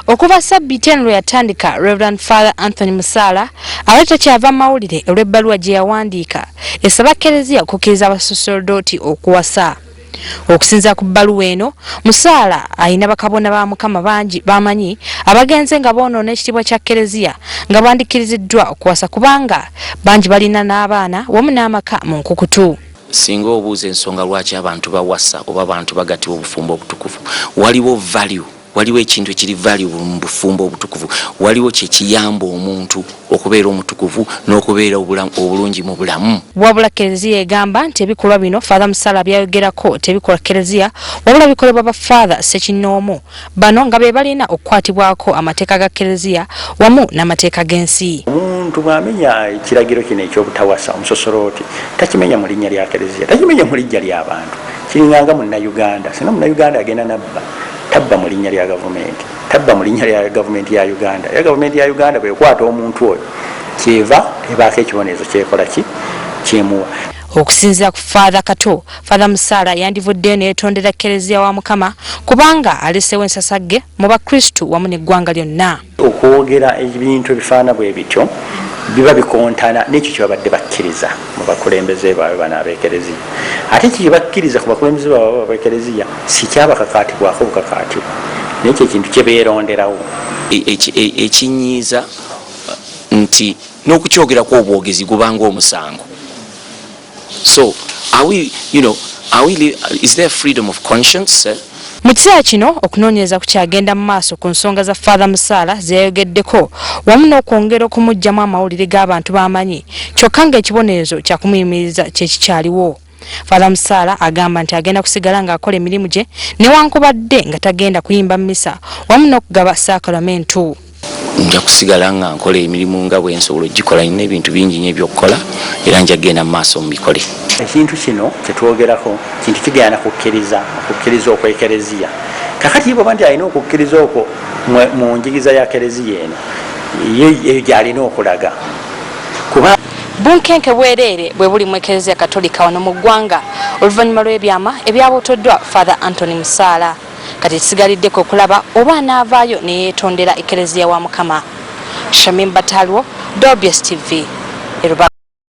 Okuva Ssabbiiti eno lwe yatandika Reverend Father Anthony Musala aleeta kyava mawulire olw'ebbaluwa gye yawandiika esaba Kereziya okukkiriza abasaserodooti okuwasa. Okusinziira ku bbaluwa eno, Musala alina bakabona ba Mukama bangi bamanyi abagenze nga boonoona ekitiibwa kya Kereziya nga bandikiriziddwa okuwasa kubanga bangi balina n'abaana wamu n'amaka mu nkukutu. Singa obuuza ensonga lwaki abantu bawasa oba abantu bagatibwa obufumbo obutukuvu, waliwo value, waliwo ekintu ekiri value mu bufumbo obutukuvu, waliwo kye kiyamba omuntu okubeera omutukuvu n'okubeera obulungi mu bulamu. Wabula Kereziya egamba nti ebikolwa bino Father Musala byayogerako tebikola Kereziya wabula bikolebwa ba Father Ssekinoomu bano nga be balina okukwatibwako amateeka ga Kereziya wamu n'amateeka g'ensi. Omuntu bw'amenya ekiragiro kino eky'obutawasa omusosorooti takimenya mu linnya lya Kereziya, takimenya mu linnya ly'abantu. Kiringanga Munnayuganda, singa Munnayuganda agenda nabba tabba mu linnya lya gavumenti, tabba mu linnya lya gavumenti ya Uganda. Ya gavumenti ya Uganda bw'ekwata omuntu oyo kyeva ebaako ekibonerezo kyekola ki kyemuwa. Okusinziira ku Father Kato, Father Musala yandivuddeyo ne yeetondera Kereziya wa Mukama kubanga aleseewo ensasagge mu bakristu wamu n'eggwanga lyonna. Okwogera ebintu ebifaana bwe bityo biba bikontana n'ekyo kye babadde bakkiriza mu bakulembeze baabwe bano ab'Ekereziya. Ate kye bakkiriza ku bakulembeze baabwe ab'Ekereziya si kyabakakaatibwako bukakaatibwa, n'ekyo ekintu kye beeronderawo. Ekinyiiza nti n'okukyogerako obwogezi gubanga omusango. So is there freedom of conscience? Mu kiseera kino okunoonyereza kukyagenda mu maaso ku nsonga za Father Musala ze yayogeddeko wamu n'okwongera okumuggyamu amawulire g'abantu b'amanyi kyokka ng'ekibonerezo kya kumuyimiriza kye kikyaliwo. Father Musala agamba nti agenda kusigala ng'akola emirimu gye newankubadde nga tagenda kuyimba mmisa wamu n'okugaba saakalamentu. Nja kusigala nga nkola emirimu nga bwe nsobola ogikola, nina ebintu bingi nnyo eby'okukola era nja kgenda mu maaso mu bikole. Ekintu kino kye twogerako kintu kigenda kukkiriza okwekereziya. Kakati bw'oba nti alina okukkiriza okwo mu njigiriza ya Kereziya eno eyo gy'alina okulaga. Bunkenke bwereere bwe buli mu Ekereziya Katolika wano mu ggwanga oluvannyuma lw'ebyama ebyabuutoddwa Father Anthony Musala. Kati kisigaliddeko okulaba oba anaavaayo ne yeetondera Ekereziya wa Mukama. Shamim Batalwo, WBS TV.